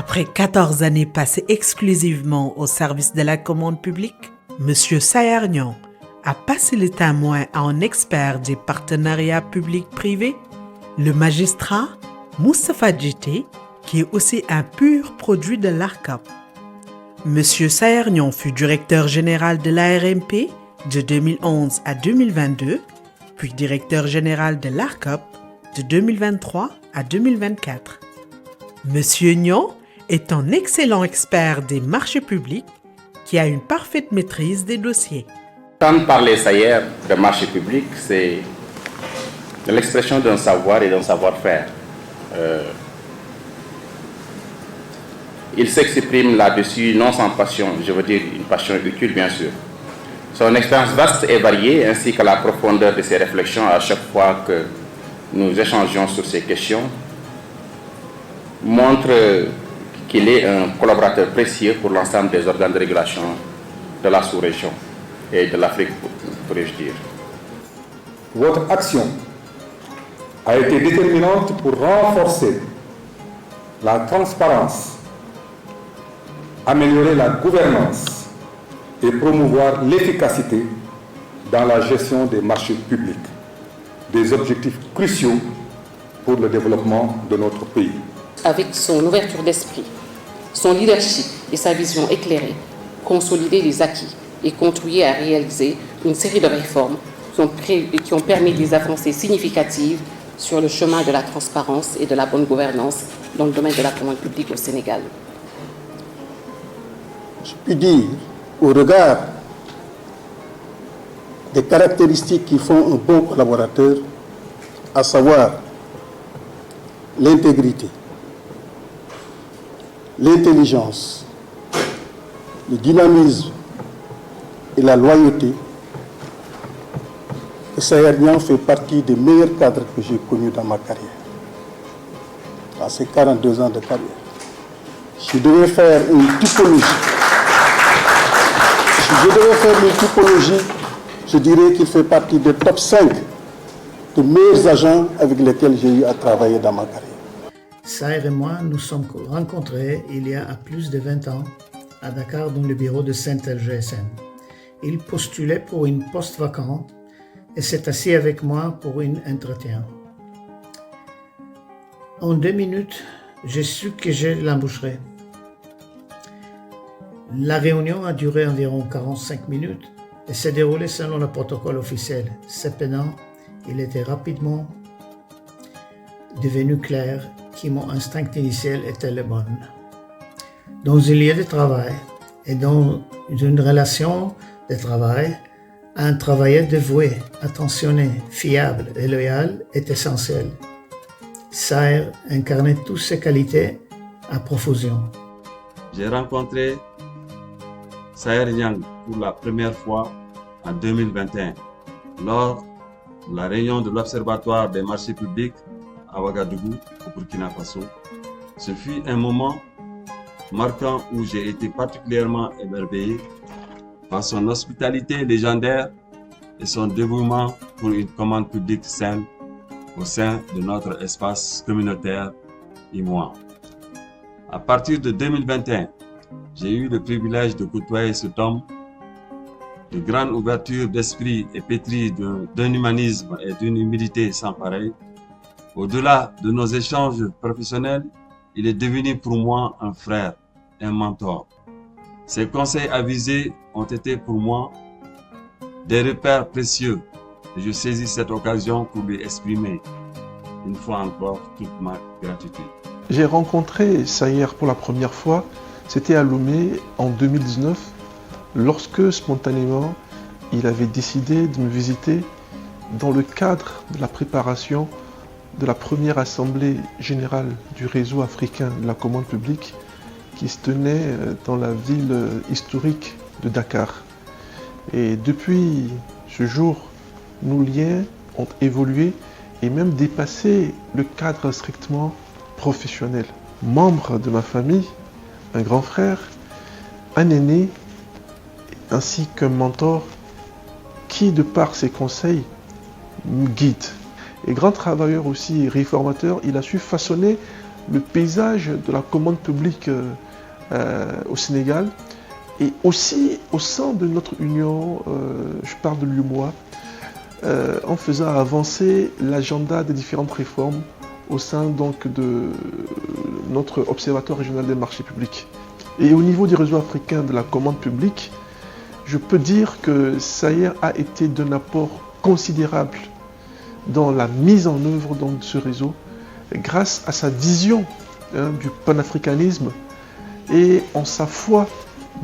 Après 14 années passées exclusivement au service de la commande publique, M. Saher Niang a passé le témoin à un expert des partenariats publics-privés, le magistrat Moustapha Djité, qui est aussi un pur produit de l'ARCOP. M. Saher Niang fut directeur général de l'ARMP de 2011 à 2022, puis directeur général de l'ARCOP de 2023 à 2024. M. Niang est un excellent expert des marchés publics qui a une parfaite maîtrise des dossiers. Quand parler Saher de marché public, c'est l'expression d'un savoir et d'un savoir-faire. Il s'exprime là-dessus non sans passion, je veux dire une passion utile bien sûr. Son expérience vaste et variée ainsi que la profondeur de ses réflexions à chaque fois que nous échangeons sur ces questions montrent qu'il est un collaborateur précieux pour l'ensemble des organes de régulation de la sous-région et de l'Afrique, pourrais-je dire. Votre action a été déterminante pour renforcer la transparence, améliorer la gouvernance et promouvoir l'efficacité dans la gestion des marchés publics, des objectifs cruciaux pour le développement de notre pays. Avec son ouverture d'esprit, son leadership et sa vision éclairée, consolider les acquis et contribuer à réaliser une série de réformes qui ont permis des avancées significatives sur le chemin de la transparence et de la bonne gouvernance dans le domaine de la commande publique au Sénégal. Je puis dire, au regard des caractéristiques qui font un bon collaborateur, à savoir l'intégrité, l'intelligence, le dynamisme et la loyauté, que Saher Niang fait partie des meilleurs cadres que j'ai connus dans ma carrière, dans ces 42 ans de carrière. Si je devais faire une typologie, je dirais qu'il fait partie des top 5 des meilleurs agents avec lesquels j'ai eu à travailler dans ma carrière. Saher et moi nous sommes rencontrés il y a plus de 20 ans à Dakar dans le bureau de Sentel GSM. Il postulait pour une poste vacante et s'est assis avec moi pour un entretien. En 2 minutes, j'ai su que je l'embaucherais. La réunion a duré environ 45 minutes et s'est déroulée selon le protocole officiel. Cependant, il était rapidement devenu clair que mon instinct initial était le bon. Dans un lieu de travail et dans une relation de travail, un travailleur dévoué, attentionné, fiable et loyal est essentiel. Saher incarnait toutes ces qualités à profusion. J'ai rencontré Saher Niang pour la première fois en 2021 lors de la réunion de l'Observatoire des marchés publics à Ouagadougou, au Burkina Faso. Ce fut un moment marquant où j'ai été particulièrement émerveillé par son hospitalité légendaire et son dévouement pour une commande publique saine au sein de notre espace communautaire IMOA. À partir de 2021, j'ai eu le privilège de côtoyer cet homme de grande ouverture d'esprit et pétri d'un humanisme et d'une humilité sans pareil. Au-delà de nos échanges professionnels, il est devenu pour moi un frère, un mentor. Ses conseils avisés ont été pour moi des repères précieux et je saisis cette occasion pour lui exprimer une fois encore toute ma gratitude. J'ai rencontré Saher pour la première fois, c'était à Lomé en 2019, lorsque spontanément il avait décidé de me visiter dans le cadre de la préparation de la première assemblée générale du réseau africain de la commande publique qui se tenait dans la ville historique de Dakar. Et depuis ce jour, nos liens ont évolué et même dépassé le cadre strictement professionnel. Membre de ma famille, un grand frère, un aîné, ainsi qu'un mentor qui, de par ses conseils, me guide. Et grand travailleur aussi, réformateur, il a su façonner le paysage de la commande publique au Sénégal et aussi au sein de notre union, je parle de l'UMOA, en faisant avancer l'agenda des différentes réformes au sein donc de notre Observatoire régional des marchés publics. Et au niveau du réseau africain de la commande publique, je peux dire que SAER a été d'un apport considérable dans la mise en œuvre donc, de ce réseau grâce à sa vision du panafricanisme et en sa foi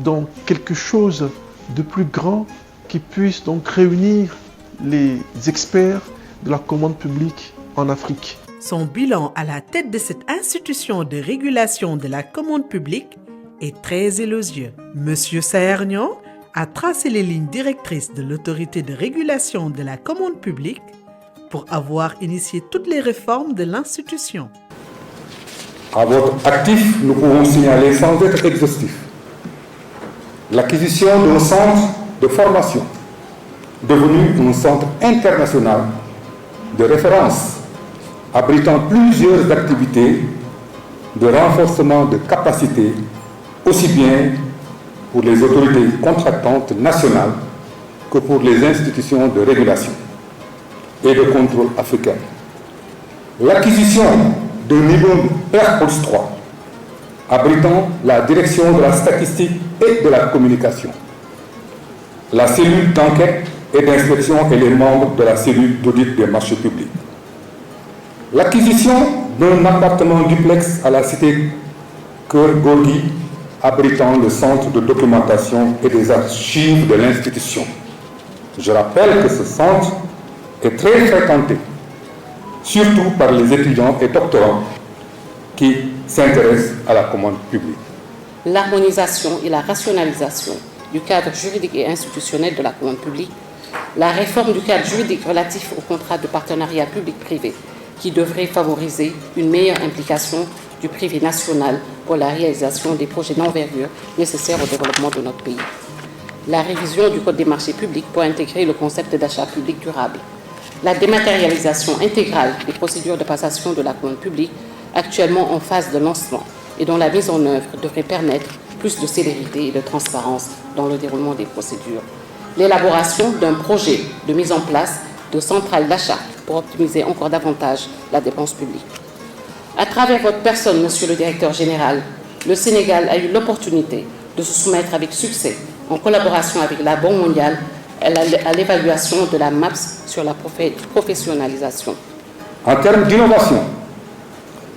dans quelque chose de plus grand qui puisse donc réunir les experts de la commande publique en Afrique. Son bilan à la tête de cette institution de régulation de la commande publique est très élogieux. Monsieur Sahernian a tracé les lignes directrices de l'autorité de régulation de la commande publique pour avoir initié toutes les réformes de l'institution. À votre actif, nous pouvons signaler sans être exhaustif l'acquisition d'un centre de formation devenu un centre international de référence abritant plusieurs activités de renforcement de capacités aussi bien pour les autorités contractantes nationales que pour les institutions de régulation et de contrôle africaines. L'acquisition d'un niveau R+3 abritant la direction de la statistique et de la communication, la cellule d'enquête et d'inspection et les membres de la cellule d'audit des marchés publics. L'acquisition d'un appartement duplex à la cité Keur Gorgui abritant le centre de documentation et des archives de l'institution. Je rappelle que ce centre est très fréquenté, surtout par les étudiants et doctorants qui s'intéressent à la commande publique. L'harmonisation et la rationalisation du cadre juridique et institutionnel de la commande publique, la réforme du cadre juridique relatif au contrat de partenariat public-privé qui devrait favoriser une meilleure implication du privé national pour la réalisation des projets d'envergure nécessaires au développement de notre pays. La révision du Code des marchés publics pour intégrer le concept d'achat public durable. La dématérialisation intégrale des procédures de passation de la commande publique actuellement en phase de lancement et dont la mise en œuvre devrait permettre plus de célérité et de transparence dans le déroulement des procédures. L'élaboration d'un projet de mise en place de centrales d'achat pour optimiser encore davantage la dépense publique. À travers votre personne, Monsieur le Directeur Général, le Sénégal a eu l'opportunité de se soumettre avec succès, en collaboration avec la Banque mondiale, à l'évaluation de la MAPS sur la professionnalisation. En termes d'innovation,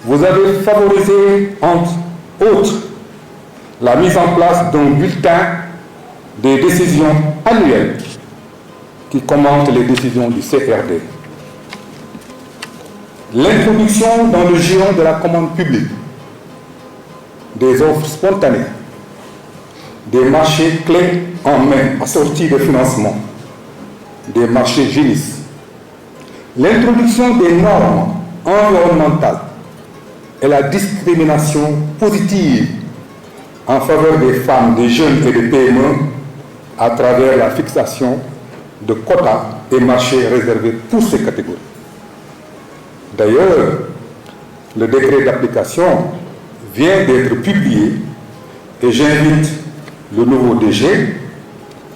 vous avez favorisé, entre autres, la mise en place d'un bulletin des décisions annuelles qui commente les décisions du CRD. L'introduction dans le giron de la commande publique des offres spontanées, des marchés clés en main assortis de financement, des marchés GINIS, l'introduction des normes environnementales et la discrimination positive en faveur des femmes, des jeunes et des PME à travers la fixation de quotas et marchés réservés pour ces catégories. D'ailleurs, le décret d'application vient d'être publié et j'invite le nouveau DG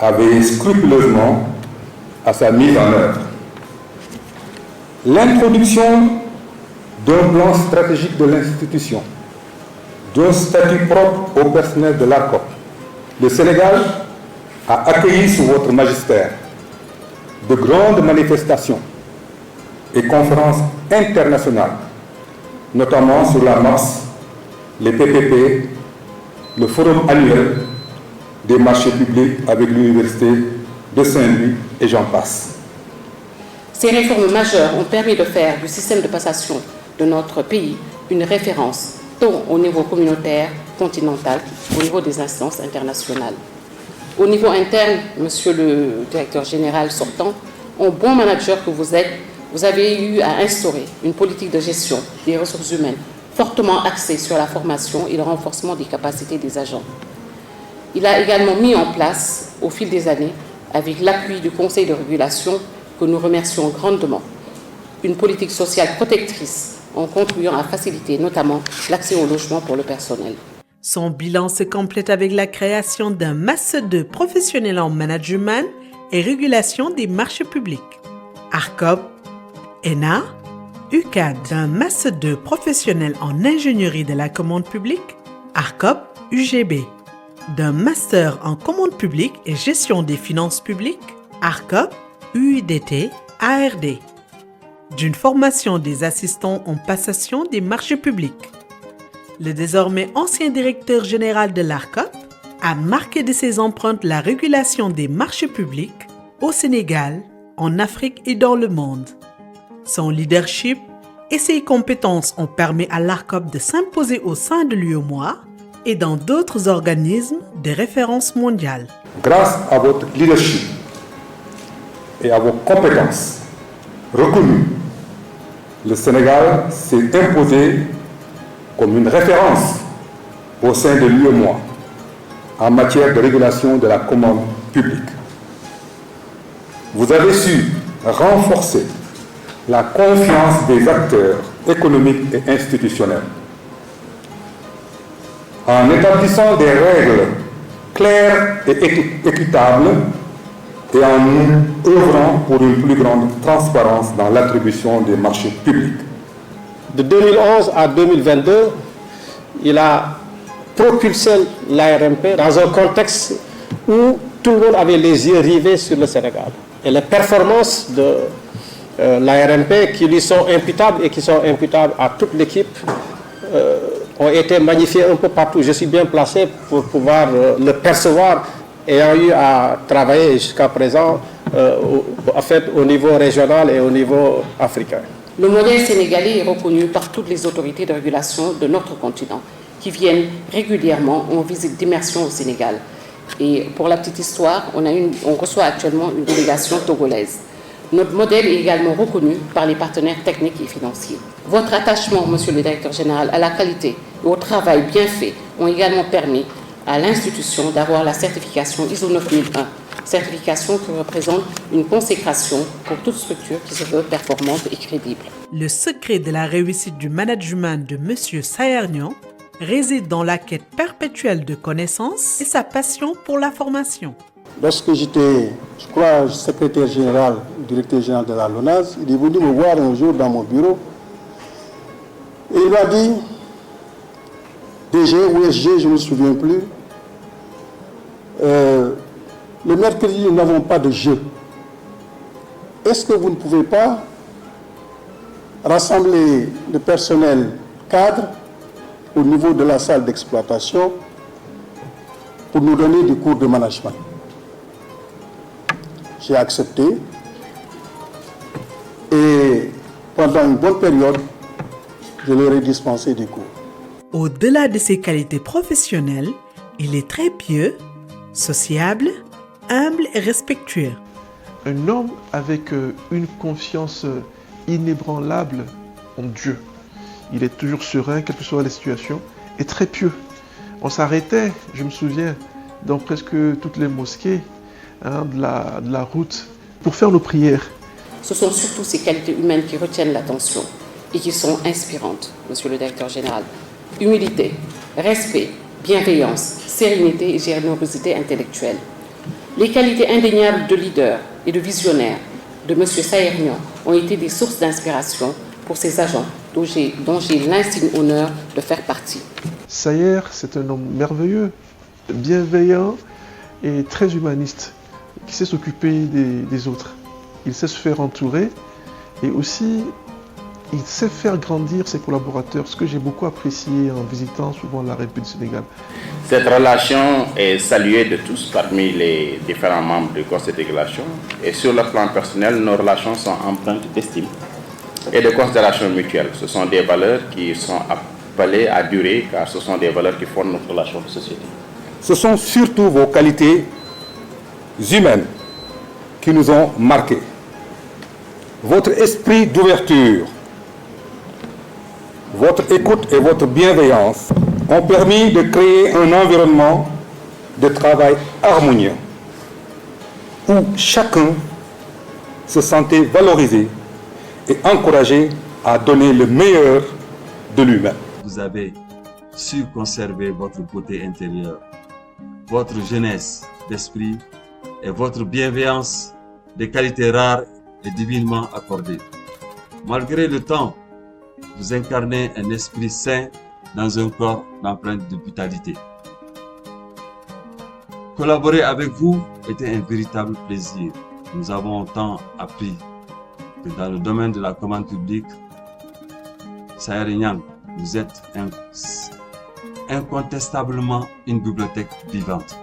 à veiller scrupuleusement à sa mise en œuvre. L'introduction d'un plan stratégique de l'institution, d'un statut propre au personnel de l'ARCOP. Le Sénégal a accueilli sous votre magistère de grandes manifestations et conférences internationales, notamment sur la MAPS, les PPP, le forum annuel des marchés publics avec l'Université de Saint-Louis et j'en passe. Ces réformes majeures ont permis de faire du système de passation de notre pays une référence, tant au niveau communautaire, continental, qu'au niveau des instances internationales. Au niveau interne, Monsieur le Directeur Général sortant, en bon manager que vous êtes, vous avez eu à instaurer une politique de gestion des ressources humaines fortement axée sur la formation et le renforcement des capacités des agents. Il a également mis en place, au fil des années, avec l'appui du Conseil de régulation, que nous remercions grandement, une politique sociale protectrice en contribuant à faciliter notamment l'accès au logement pour le personnel. Son bilan se complète avec la création d'un Master 2 professionnel en management et régulation des marchés publics. ARCOP, ENA, UCAD d'un Master 2 professionnel en ingénierie de la commande publique, ARCOP, UGB, d'un Master en commande publique et gestion des finances publiques, ARCOP, UIDT, ARD, d'une formation des assistants en passation des marchés publics. Le désormais ancien directeur général de l'ARCOP a marqué de ses empreintes la régulation des marchés publics au Sénégal, en Afrique et dans le monde. Son leadership et ses compétences ont permis à l'ARCOP de s'imposer au sein de l'UEMOA et dans d'autres organismes de référence mondiale. Grâce à votre leadership et à vos compétences reconnues, le Sénégal s'est imposé comme une référence au sein de l'UEMOA en matière de régulation de la commande publique. Vous avez su renforcer la confiance des acteurs économiques et institutionnels en établissant des règles claires et équitables et en œuvrant pour une plus grande transparence dans l'attribution des marchés publics. De 2011 à 2022, il a propulsé l'ARMP dans un contexte où tout le monde avait les yeux rivés sur le Sénégal. Et les performances de l'ARMP qui lui sont imputables et qui sont imputables à toute l'équipe ont été magnifiées un peu partout. Je suis bien placé pour pouvoir le percevoir, ayant eu à travailler jusqu'à présent au niveau régional et au niveau africain. Le modèle sénégalais est reconnu par toutes les autorités de régulation de notre continent qui viennent régulièrement en visite d'immersion au Sénégal. Et pour la petite histoire, on reçoit actuellement une délégation togolaise. Notre modèle est également reconnu par les partenaires techniques et financiers. Votre attachement, Monsieur le Directeur Général, à la qualité et au travail bien fait ont également permis à l'institution d'avoir la certification ISO 9001, certification qui représente une consécration pour toute structure qui se veut performante et crédible. Le secret de la réussite du management de M. Sayernian réside dans la quête perpétuelle de connaissances et sa passion pour la formation. Lorsque j'étais, je crois, secrétaire général, directeur général de la LONASE, il est venu me voir un jour dans mon bureau et il m'a dit, DG ou SG, je ne me souviens plus, le mercredi, nous n'avons pas de jeu. Est-ce que vous ne pouvez pas rassembler le personnel cadre au niveau de la salle d'exploitation pour nous donner des cours de management? J'ai accepté et pendant une bonne période, je leur ai dispensé des cours. Au-delà de ses qualités professionnelles, il est très pieux, sociable, humble et respectueux. Un homme avec une confiance inébranlable en Dieu. Il est toujours serein, quelles que soient les situations, et très pieux. On s'arrêtait, je me souviens, dans presque toutes les mosquées de la route pour faire nos prières. Ce sont surtout ces qualités humaines qui retiennent l'attention et qui sont inspirantes, Monsieur le Directeur Général. Humilité, respect, bienveillance, sérénité et générosité intellectuelle. Les qualités indéniables de leader et de visionnaire de M. Sayernian ont été des sources d'inspiration pour ses agents dont j'ai l'insigne honneur de faire partie. Sayer, c'est un homme merveilleux, bienveillant et très humaniste, qui sait s'occuper des autres. Il sait se faire entourer et aussi il sait faire grandir ses collaborateurs, ce que j'ai beaucoup apprécié en visitant souvent la République du Sénégal. Cette relation est saluée de tous parmi les différents membres du Conseil de régulation et sur le plan personnel, nos relations sont empreintes d'estime et de considération mutuelle. Ce sont des valeurs qui sont appelées à durer car ce sont des valeurs qui fondent notre relation de société. Ce sont surtout vos qualités humaines qui nous ont marqués. Votre esprit d'ouverture, votre écoute et votre bienveillance ont permis de créer un environnement de travail harmonieux où chacun se sentait valorisé et encouragé à donner le meilleur de lui-même. Vous avez su conserver votre beauté intérieure, votre jeunesse d'esprit et votre bienveillance, des qualités rares et divinement accordées. Malgré le temps, vous incarnez un esprit sain dans un corps d'empreinte de vitalité. Collaborer avec vous était un véritable plaisir. Nous avons tant appris que dans le domaine de la commande publique, Saher Niang, vous êtes incontestablement une bibliothèque vivante.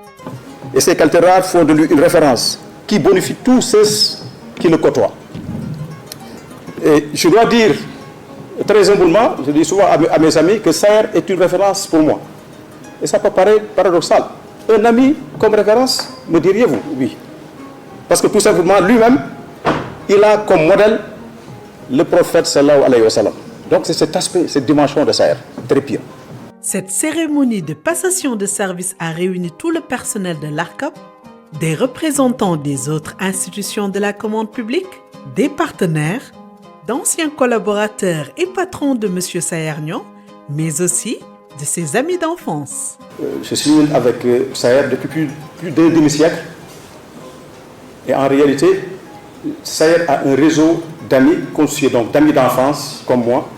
Et ces qualités rares font de lui une référence qui bonifie tous ceux qui le côtoient. Et je dois dire très humblement, je dis souvent à mes amis que Saher est une référence pour moi. Et ça peut paraître paradoxal. Un ami comme référence, me diriez-vous? Oui. Parce que tout simplement, lui-même, il a comme modèle le prophète sallallahu alayhi wa sallam. Donc c'est cet aspect, cette dimension de Saher, très pire. Cette cérémonie de passation de service a réuni tout le personnel de l'ARCOP, des représentants des autres institutions de la commande publique, des partenaires, d'anciens collaborateurs et patrons de M. Saher Niang, mais aussi de ses amis d'enfance. Je suis avec Saher depuis plus d'un demi-siècle. Et en réalité, Saher a un réseau d'amis constitué donc d'amis d'enfance comme moi,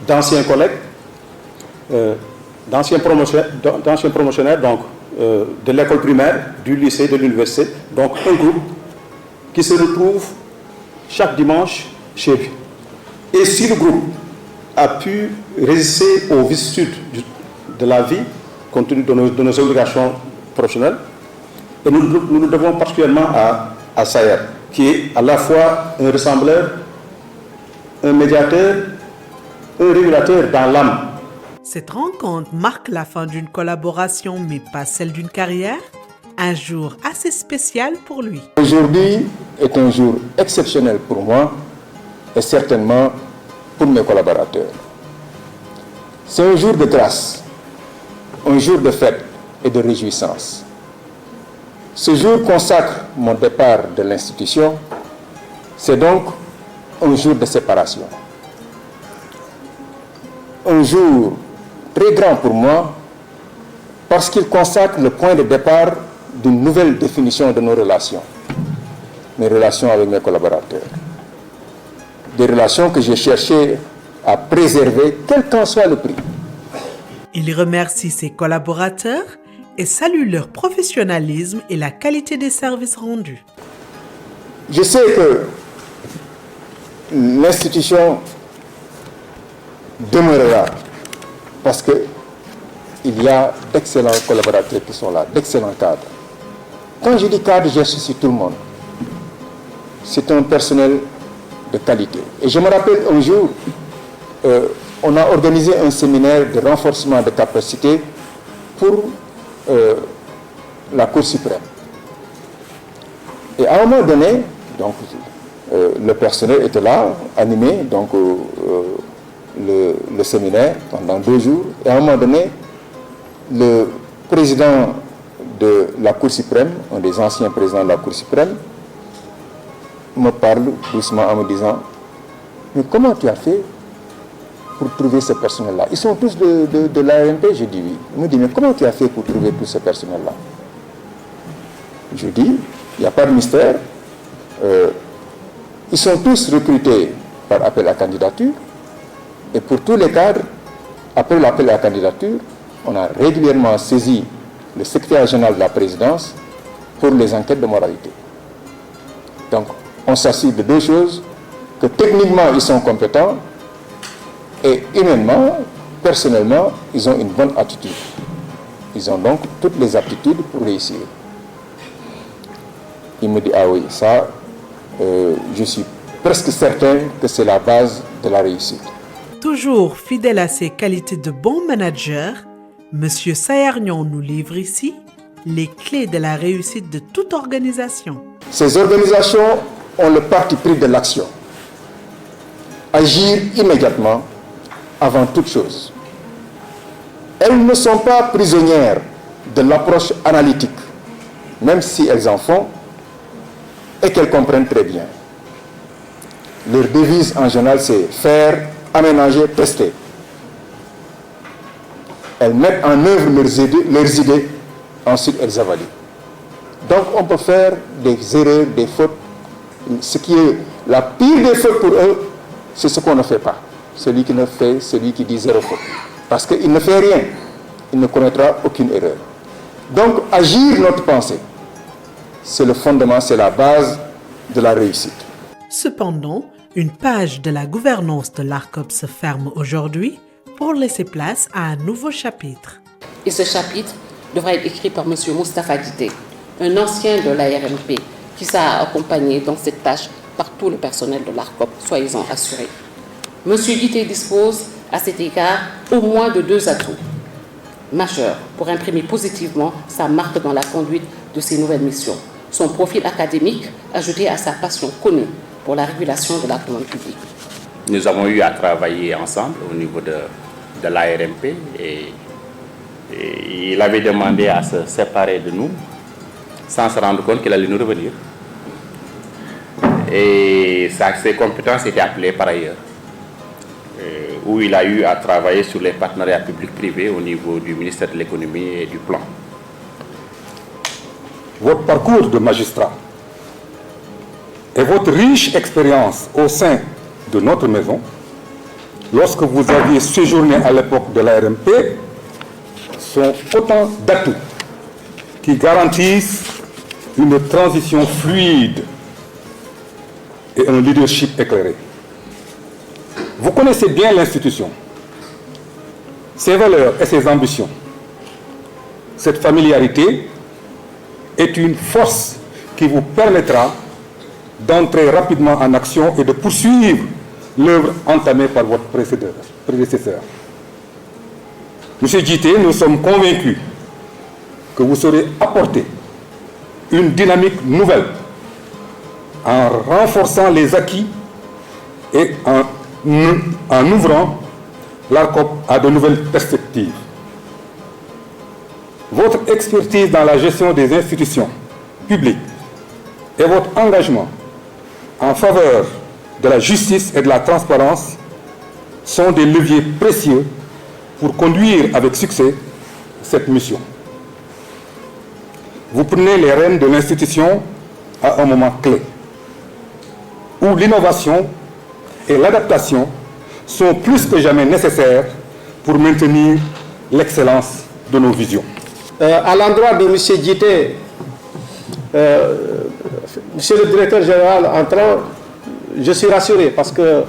d'anciens collègues, d'anciens promotionnaires donc, de l'école primaire, du lycée, de l'université. Donc un groupe qui se retrouve chaque dimanche chez lui. Et si le groupe a pu résister aux vicissitudes de la vie, compte tenu de nos obligations professionnelles, et nous nous devons particulièrement à Saher, qui est à la fois un ressembleur, un médiateur, un régulateur dans l'âme. Cette rencontre marque la fin d'une collaboration, mais pas celle d'une carrière. Un jour assez spécial pour lui. Aujourd'hui est un jour exceptionnel pour moi et certainement pour mes collaborateurs. C'est un jour de grâce, un jour de fête et de réjouissance. Ce jour consacre mon départ de l'institution. C'est donc un jour de séparation. Un jour très grand pour moi parce qu'il consacre le point de départ d'une nouvelle définition de nos relations. Mes relations avec mes collaborateurs. Des relations que j'ai cherché à préserver, quel qu'en soit le prix. Il remercie ses collaborateurs et salue leur professionnalisme et la qualité des services rendus. Je sais que l'institution demeurera parce qu'il y a d'excellents collaborateurs qui sont là, d'excellents cadres. Quand je dis cadre, j'associe tout le monde. C'est un personnel de qualité. Et je me rappelle un jour, on a organisé un séminaire de renforcement de capacité pour la Cour suprême. Et à un moment donné, donc, le personnel était là, animé donc, le séminaire pendant 2 jours. Et à un moment donné, le président de la Cour suprême, un des anciens présidents de la Cour suprême, me parle doucement en me disant « Mais comment tu as fait pour trouver ce personnel-là? Ils sont tous de l'ARMP ?» Je dis oui. Il me dit « Mais comment tu as fait pour trouver tout ce personnel-là » Je dis « Il n'y a pas de mystère. Ils sont tous recrutés par appel à candidature. Et pour tous les cadres, après l'appel à la candidature, on a régulièrement saisi le secrétaire général de la présidence pour les enquêtes de moralité. Donc, on s'assure de 2 choses, que techniquement, ils sont compétents et humainement, personnellement, ils ont une bonne attitude. Ils ont donc toutes les aptitudes pour réussir. Il me dit, ah oui, ça, je suis presque certain que c'est la base de la réussite. Toujours fidèle à ses qualités de bon manager, M. Saher Niang nous livre ici les clés de la réussite de toute organisation. Ces organisations ont le parti pris de l'action. Agir immédiatement avant toute chose. Elles ne sont pas prisonnières de l'approche analytique, même si elles en font et qu'elles comprennent très bien. leur devise en général, c'est faire, aménager, tester. Elles mettent en œuvre leurs idées, ensuite elles évaluent. Donc on peut faire des erreurs, des fautes. Ce qui est la pire des fautes pour eux, c'est ce qu'on ne fait pas. Celui qui ne fait, celui qui dit zéro faute. Parce qu'il ne fait rien, il ne commettra aucune erreur. Donc agir notre pensée, c'est le fondement, c'est la base de la réussite. Cependant, une page de la gouvernance de l'ARCOP se ferme aujourd'hui pour laisser place à un nouveau chapitre. Et ce chapitre devra être écrit par M. Moustapha Dité, un ancien de l'ARMP qui s'a accompagné dans cette tâche par tout le personnel de l'ARCOP, soyez-en assurés. M. Dité dispose à cet égard au moins de 2 atouts majeurs pour imprimer positivement sa marque dans la conduite de ces nouvelles missions. Son profil académique ajouté à sa passion connue pour la régulation de la commande publique. Nous avons eu à travailler ensemble au niveau de l'ARMP et il avait demandé à se séparer de nous sans se rendre compte qu'il allait nous revenir. Et ses compétences étaient appelées par ailleurs, où il a eu à travailler sur les partenariats publics-privés au niveau du ministère de l'économie et du plan. Votre parcours de magistrat et votre riche expérience au sein de notre maison, lorsque vous aviez séjourné à l'époque de l'ARMP, sont autant d'atouts qui garantissent une transition fluide et un leadership éclairé. Vous connaissez bien l'institution, ses valeurs et ses ambitions. Cette familiarité est une force qui vous permettra d'entrer rapidement en action et de poursuivre l'œuvre entamée par votre prédécesseur. Monsieur Dité, nous sommes convaincus que vous saurez apporter une dynamique nouvelle en renforçant les acquis et en ouvrant l'ARCOP à de nouvelles perspectives. Votre expertise dans la gestion des institutions publiques et votre engagement en faveur de la justice et de la transparence sont des leviers précieux pour conduire avec succès cette mission. Vous prenez les rênes de l'institution à un moment clé, où l'innovation et l'adaptation sont plus que jamais nécessaires pour maintenir l'excellence de nos visions. À l'endroit de M. Dité, Monsieur le directeur général entrant, je suis rassuré parce que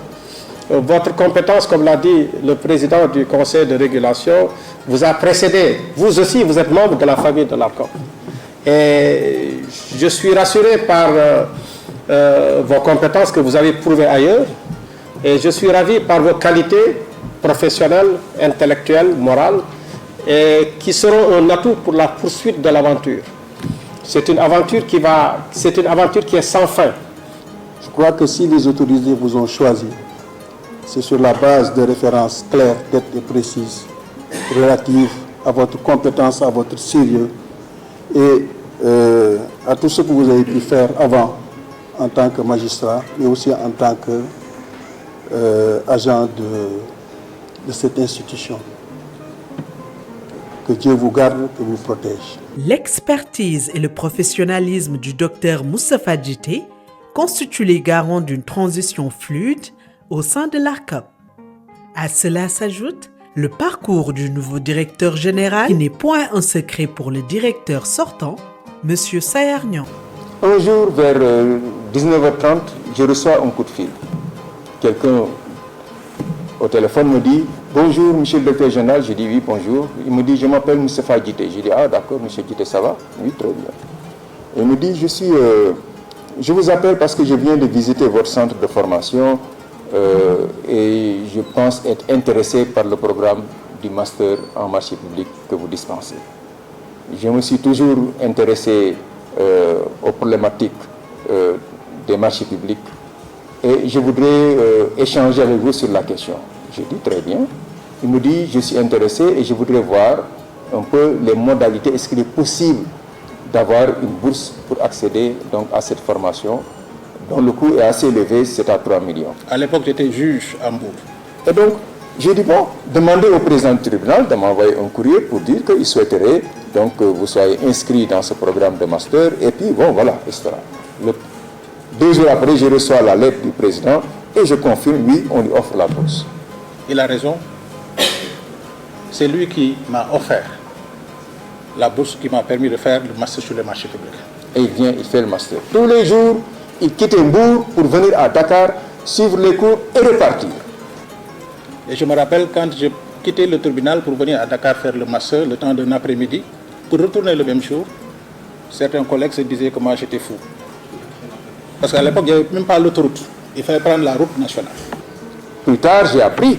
votre compétence, comme l'a dit le président du conseil de régulation, vous a précédé. Vous aussi, vous êtes membre de la famille de l'ARCOP. Et je suis rassuré par vos compétences que vous avez prouvées ailleurs. Et je suis ravi par vos qualités professionnelles, intellectuelles, morales, et qui seront un atout pour la poursuite de l'aventure. C'est une aventure qui est sans fin. Je crois que si les autorités vous ont choisi, c'est sur la base de références claires, nettes et précises, relatives à votre compétence, à votre sérieux et à tout ce que vous avez pu faire avant en tant que magistrat, mais aussi en tant qu'agent de cette institution. Que Dieu vous garde et vous protège. L'expertise et le professionnalisme du docteur Moustapha Dité constituent les garants d'une transition fluide au sein de l'ARCOP. À cela s'ajoute le parcours du nouveau directeur général qui n'est point un secret pour le directeur sortant, M. Sayar Niang. Un jour, vers 19h30, je reçois un coup de fil. Quelqu'un au téléphone me dit « Bonjour, monsieur le directeur général ». Je dis « Oui, bonjour ». Il me dit « Je m'appelle Moustapha Dité ». Je dis « Ah, d'accord, monsieur Dité, ça va ?»« Oui, très bien ». Il me dit « Je vous appelle parce que je viens de visiter votre centre de formation et je pense être intéressé par le programme du master en marché public que vous dispensez. Je me suis toujours intéressé aux problématiques des marchés publics et je voudrais échanger avec vous sur la question. » Je dis très bien. Il me dit je suis intéressé et je voudrais voir un peu les modalités. Est-ce qu'il est possible d'avoir une bourse pour accéder donc à cette formation dont le coût est assez élevé, c'est à 3 millions. À l'époque, j'étais juge à Mbour. Et donc, j'ai dit, bon, demandez au président du tribunal de m'envoyer un courrier pour dire qu'il souhaiterait donc, que vous soyez inscrit dans ce programme de master, et puis, bon, voilà, etc. 2 jours après, je reçois la lettre du président, et je confirme, oui, on lui offre la bourse. Il a raison. C'est lui qui m'a offert la bourse qui m'a permis de faire le master sur les marchés publics. Et il vient, il fait le master. Tous les jours, il quitte Mbour pour venir à Dakar, suivre les cours et repartir. Et je me rappelle quand j'ai quitté le tribunal pour venir à Dakar faire le master, le temps d'un après-midi, pour retourner le même jour, certains collègues se disaient que moi j'étais fou. Parce qu'à l'époque, il n'y avait même pas l'autoroute. Il fallait prendre la route nationale. Plus tard, j'ai appris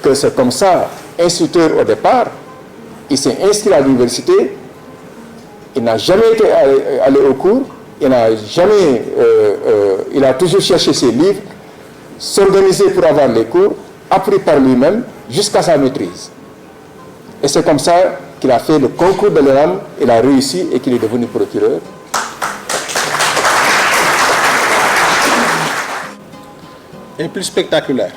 que c'est comme ça, instituteur au départ, il s'est inscrit à l'université, il n'a jamais été allé au cours, il a toujours cherché ses livres, s'organisé pour avoir les cours, appris par lui-même jusqu'à sa maîtrise. Et c'est comme ça qu'il a fait le concours de l'ENAM, il a réussi et qu'il est devenu procureur. Et plus spectaculaire,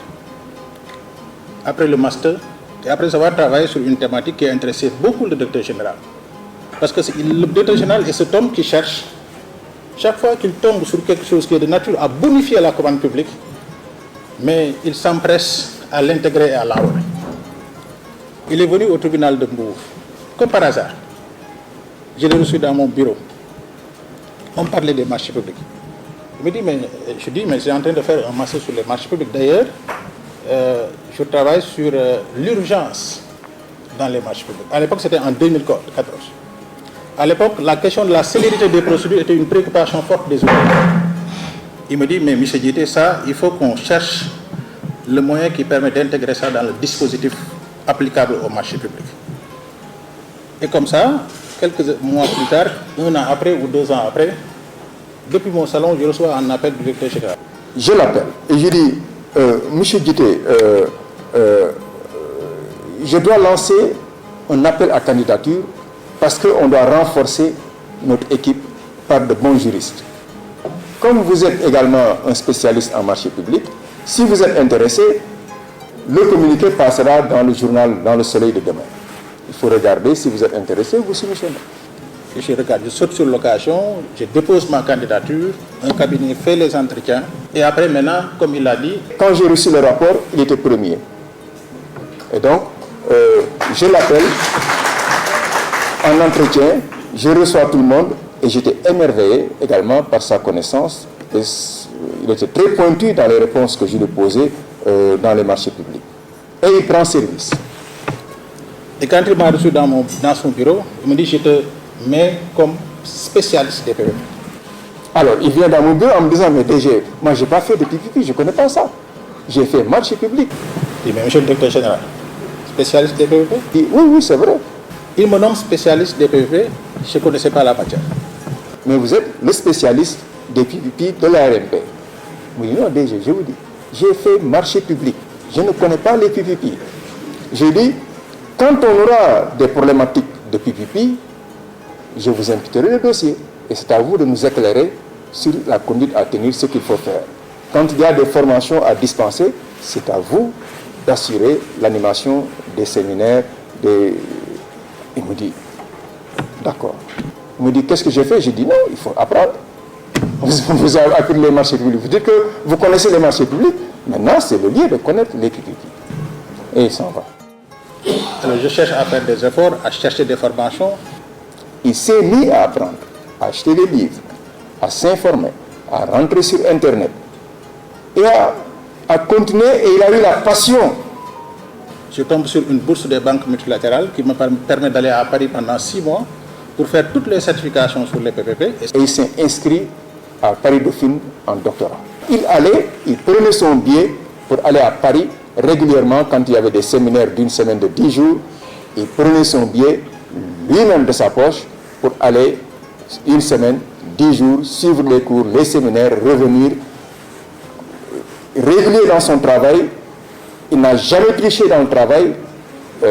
après le master, et après avoir travaillé sur une thématique qui a intéressé beaucoup le directeur général. Parce que le directeur général est cet homme qui cherche, chaque fois qu'il tombe sur quelque chose qui est de nature à bonifier la commande publique, mais il s'empresse à l'intégrer et à l'enlever. Il est venu au tribunal de Mbour, comme par hasard. Je l'ai reçu dans mon bureau. On parlait des marchés publics. Il me dit, mais je dis, mais je suis en train de faire un master sur les marchés publics. D'ailleurs, je travaille sur l'urgence dans les marchés publics. À l'époque, c'était en 2014. À l'époque, la question de la célérité des procédures était une préoccupation forte des autorités. Il me dit, mais M. Djité, ça, il faut qu'on cherche le moyen qui permet d'intégrer ça dans le dispositif applicable au marché public. Et comme ça, quelques mois plus tard, 1 an après ou 2 ans après, depuis mon salon, je reçois un appel du directeur général. Je l'appelle et je dis, M. Djité, je dois lancer un appel à candidature parce qu'on doit renforcer notre équipe par de bons juristes. Comme vous êtes également un spécialiste en marché public, si vous êtes intéressé, le communiqué passera dans le journal, dans le Soleil de demain. Il faut regarder, si vous êtes intéressé, vous soumissionnez. Je regarde, je saute sur l'occasion, je dépose ma candidature, un cabinet fait les entretiens, et après maintenant, comme il l'a dit... Quand j'ai reçu le rapport, il était premier. Et donc, je l'appelle en entretien, je reçois tout le monde, et j'étais émerveillé également par sa connaissance. Et il était très pointu dans les réponses que je lui posais dans les marchés publics. Et il prend service. Et quand il m'a reçu dans son bureau, il me dit, je te mets comme spécialiste des PPP. Alors, il vient dans mon bureau en me disant, mais DG, moi je n'ai pas fait de PPP, je ne connais pas ça. J'ai fait marché public. Il dit, mais monsieur le directeur général, spécialiste des PPP? Il dit, oui, c'est vrai. Il me nomme spécialiste des PPP, je ne connaissais pas la matière. Mais vous êtes le spécialiste des PPP de la RMP. Oui, non, DG, je vous dis, j'ai fait marché public, je ne connais pas les PPP. J'ai dit, quand on aura des problématiques de PPP, je vous imputerai le dossier. Et c'est à vous de nous éclairer sur la conduite à tenir, ce qu'il faut faire. Quand il y a des formations à dispenser, c'est à vous d'assurer l'animation des séminaires. Il me dit, d'accord. Il me dit, qu'est-ce que j'ai fait? J'ai dit, non, il faut apprendre. Vous avez appris les marchés publics. Vous dites que vous connaissez les marchés publics. Maintenant, c'est le lieu de connaître les PPP. Et il s'en va. Alors, je cherche à faire des efforts, à chercher des formations. Il s'est mis à apprendre, à acheter des livres, à s'informer, à rentrer sur Internet et à continuer. Et il a eu la passion. Je tombe sur une bourse des banques multilatérales qui me permet d'aller à Paris pendant 6 mois pour faire toutes les certifications sur les PPP. Et il s'est inscrit à Paris-Dauphine en doctorat. Il prenait son billet pour aller à Paris régulièrement quand il y avait des séminaires d'une semaine de 10 jours. Il prenait son billet lui-même de sa poche pour aller 1 semaine, 10 jours, suivre les cours, les séminaires, revenir, régulier dans son travail. Il n'a jamais triché dans le travail.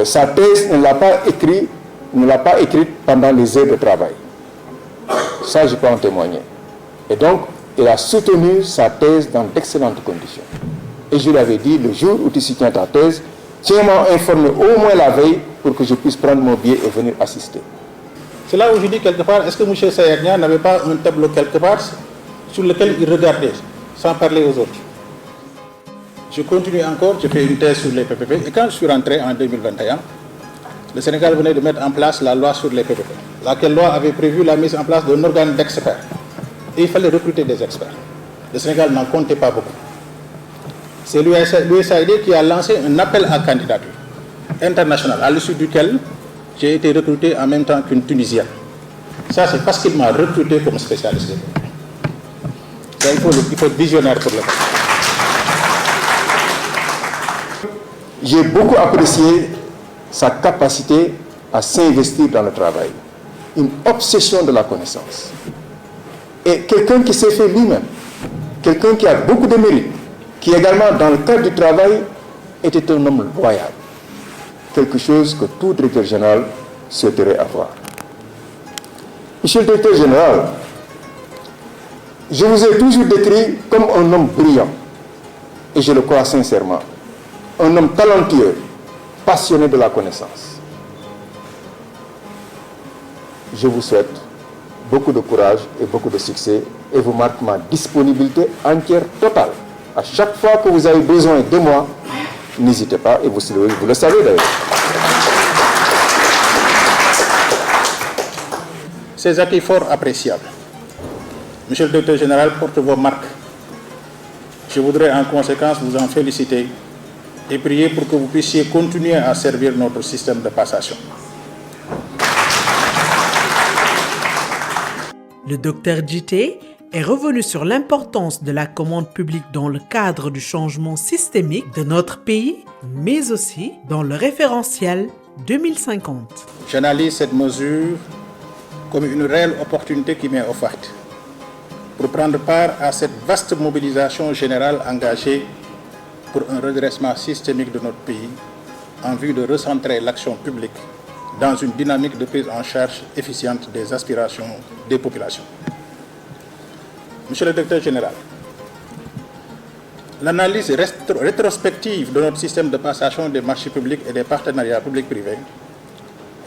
Sa thèse ne l'a pas écrite pendant les heures de travail. Ça, je peux en témoigner. Et donc, il a soutenu sa thèse dans d'excellentes conditions. Et je lui avais dit, le jour où tu soutiens ta thèse, tiens-moi informé au moins la veille pour que je puisse prendre mon billet et venir assister. C'est là où je dis quelque part, est-ce que M. Sayer Niang n'avait pas un tableau quelque part sur lequel il regardait, sans parler aux autres? Je continue encore, je fais une thèse sur les PPP, et quand je suis rentré en 2021, le Sénégal venait de mettre en place la loi sur les PPP, laquelle loi avait prévu la mise en place d'un organe d'experts. Et il fallait recruter des experts. Le Sénégal n'en comptait pas beaucoup. C'est l'USAID qui a lancé un appel à candidature international, à l'issue duquel j'ai été recruté en même temps qu'une Tunisienne. Ça, c'est parce qu'il m'a recruté comme spécialiste. Ça, il faut être visionnaire pour le faire. J'ai beaucoup apprécié sa capacité à s'investir dans le travail, une obsession de la connaissance. Et quelqu'un qui s'est fait lui-même, quelqu'un qui a beaucoup de mérite, qui également dans le cadre du travail était un homme loyal, quelque chose que tout directeur général souhaiterait avoir. Monsieur le directeur général, je vous ai toujours décrit comme un homme brillant, et je le crois sincèrement, un homme talentueux, passionné de la connaissance. Je vous souhaite beaucoup de courage et beaucoup de succès et vous marque ma disponibilité entière, totale. À chaque fois que vous avez besoin de moi, n'hésitez pas et vous le savez d'ailleurs. Ces acquis forts appréciables. Monsieur le directeur général, porte vos marques. Je voudrais en conséquence vous en féliciter et prier pour que vous puissiez continuer à servir notre système de passation. Le docteur Djité est revenu sur l'importance de la commande publique dans le cadre du changement systémique de notre pays, mais aussi dans le référentiel 2050. J'analyse cette mesure comme une réelle opportunité qui m'est offerte pour prendre part à cette vaste mobilisation générale engagée pour un redressement systémique de notre pays en vue de recentrer l'action publique dans une dynamique de prise en charge efficiente des aspirations des populations. Monsieur le directeur général, l'analyse rétrospective de notre système de passation des marchés publics et des partenariats publics-privés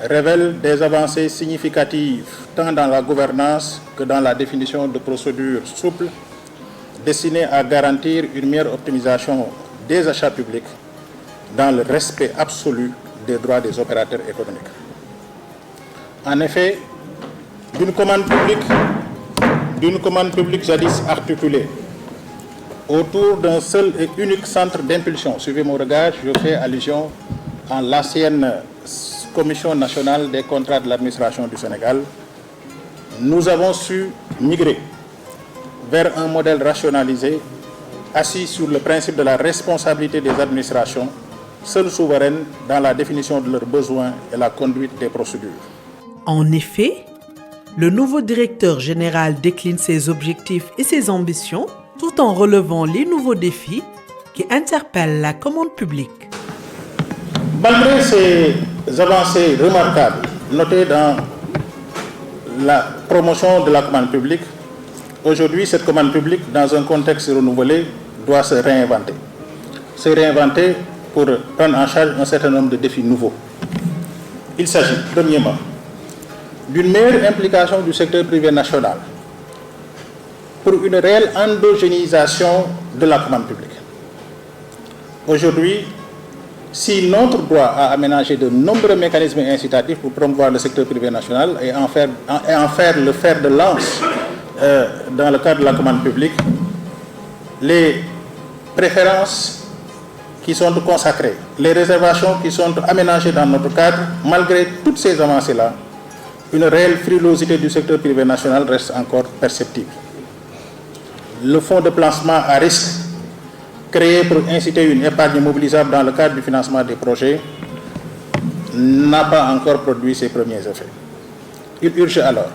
révèle des avancées significatives tant dans la gouvernance que dans la définition de procédures souples destinées à garantir une meilleure optimisation des achats publics dans le respect absolu des droits des opérateurs économiques. En effet, d'une commande publique jadis articulée autour d'un seul et unique centre d'impulsion. Suivez mon regard, je fais allusion à l'ancienne Commission nationale des contrats de l'administration du Sénégal. Nous avons su migrer vers un modèle rationalisé assis sur le principe de la responsabilité des administrations, seules souveraines dans la définition de leurs besoins et la conduite des procédures. En effet, le nouveau directeur général décline ses objectifs et ses ambitions tout en relevant les nouveaux défis qui interpellent la commande publique. Malgré ces avancées remarquables notées dans la promotion de la commande publique, aujourd'hui, cette commande publique, dans un contexte renouvelé, doit se réinventer. Se réinventer pour prendre en charge un certain nombre de défis nouveaux. Il s'agit, premièrement, d'une meilleure implication du secteur privé national pour une réelle endogénéisation de la commande publique. Aujourd'hui, si notre droit a aménagé de nombreux mécanismes incitatifs pour promouvoir le secteur privé national et en faire le fer de lance dans le cadre de la commande publique, les préférences qui sont consacrées, les réservations qui sont aménagées dans notre cadre, malgré toutes ces avancées-là, une réelle frilosité du secteur privé national reste encore perceptible. Le fonds de placement à risque, créé pour inciter une épargne mobilisable dans le cadre du financement des projets, n'a pas encore produit ses premiers effets. Il urge alors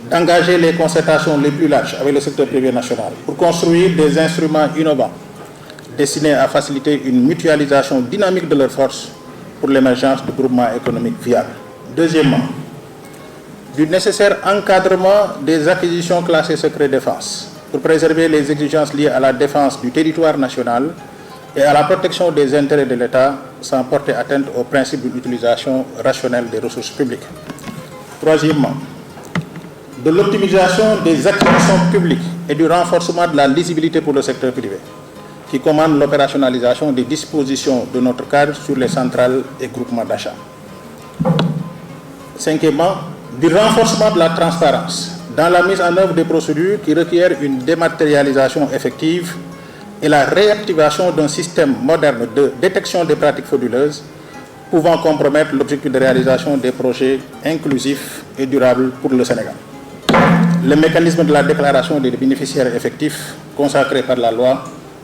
d'engager les concertations les plus larges avec le secteur privé national pour construire des instruments innovants destinés à faciliter une mutualisation dynamique de leurs forces pour l'émergence de groupements économiques viables. Deuxièmement, du nécessaire encadrement des acquisitions classées secret défense pour préserver les exigences liées à la défense du territoire national et à la protection des intérêts de l'État sans porter atteinte au principe de l'utilisation rationnelle des ressources publiques. Troisièmement, de l'optimisation des acquisitions publiques et du renforcement de la lisibilité pour le secteur privé, qui commande l'opérationnalisation des dispositions de notre cadre sur les centrales et groupements d'achat. Cinquièmement, du renforcement de la transparence dans la mise en œuvre des procédures qui requièrent une dématérialisation effective et la réactivation d'un système moderne de détection des pratiques frauduleuses pouvant compromettre l'objectif de réalisation des projets inclusifs et durables pour le Sénégal. Le mécanisme de la déclaration des bénéficiaires effectifs consacré par la loi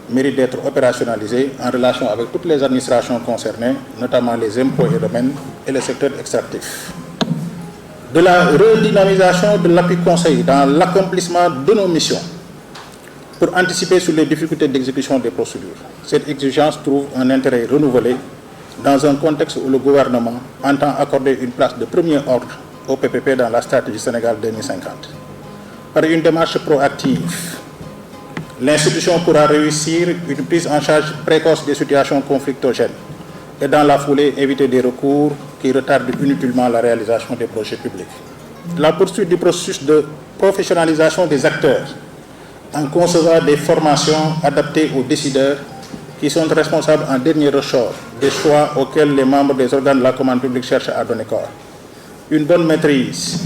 mérite d'être opérationnalisé en relation avec toutes les administrations concernées, notamment les impôts et domaines et le secteur extractif. De la redynamisation de l'appui conseil dans l'accomplissement de nos missions pour anticiper sur les difficultés d'exécution des procédures. Cette exigence trouve un intérêt renouvelé dans un contexte où le gouvernement entend accorder une place de premier ordre au PPP dans la stratégie Sénégal 2050. Par une démarche proactive, l'institution pourra réussir une prise en charge précoce des situations conflictogènes et dans la foulée éviter des recours qui retardent inutilement la réalisation des projets publics. La poursuite du processus de professionnalisation des acteurs en concevant des formations adaptées aux décideurs qui sont responsables en dernier ressort des choix auxquels les membres des organes de la commande publique cherchent à donner corps. Une bonne maîtrise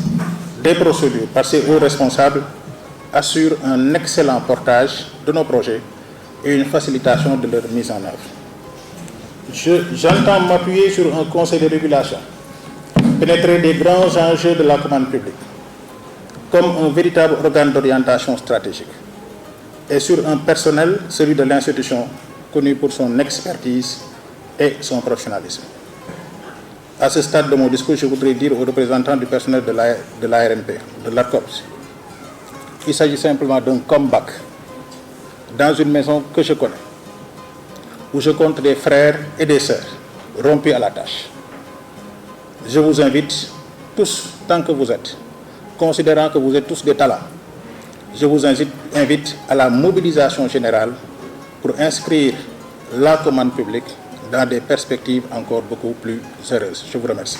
des procédures par ces hauts responsables assure un excellent portage de nos projets et une facilitation de leur mise en œuvre. J'entends m'appuyer sur un conseil de régulation, pénétrer des grands enjeux de la commande publique, comme un véritable organe d'orientation stratégique, et sur un personnel, celui de l'institution, connu pour son expertise et son professionnalisme. À ce stade de mon discours, je voudrais dire aux représentants du personnel de l'ARMP, de l'ARCOPS, il s'agit simplement d'un comeback dans une maison que je connais, où je compte des frères et des sœurs rompus à la tâche. Je vous invite tous, tant que vous êtes, considérant que vous êtes tous des talents, je vous invite à la mobilisation générale pour inscrire la commande publique dans des perspectives encore beaucoup plus heureuses. Je vous remercie.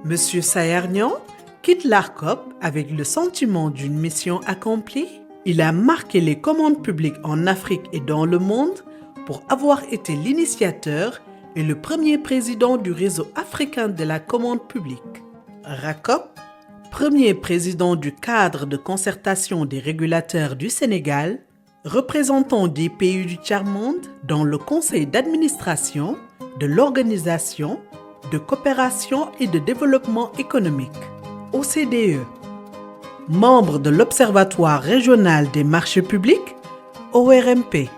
Monsieur Sayar-Niang quitte l'ARCOP avec le sentiment d'une mission accomplie. Il a marqué les commandes publiques en Afrique et dans le monde pour avoir été l'initiateur et le premier président du réseau africain de la commande publique. RACOP, premier président du cadre de concertation des régulateurs du Sénégal, représentant des pays du tiers-monde dans le conseil d'administration de l'Organisation de coopération et de développement économique, OCDE, membre de l'Observatoire régional des marchés publics, ORMP.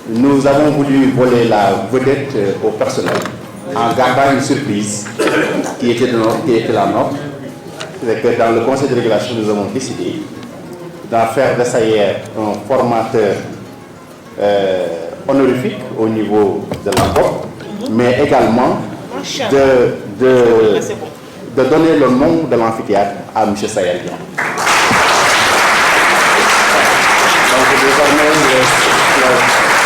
Nous avons voulu voler la vedette au personnel en gardant une surprise qui était la nôtre. C'est que dans le conseil de régulation, nous avons décidé d'en faire de Sayer un formateur honorifique au niveau de l'ARCOP, mais également de donner le nom de l'amphithéâtre à M. Sayar-Niang. Donc désormais,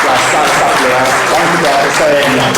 la salle s'appellera l'amphithéâtre Sayar-Niang.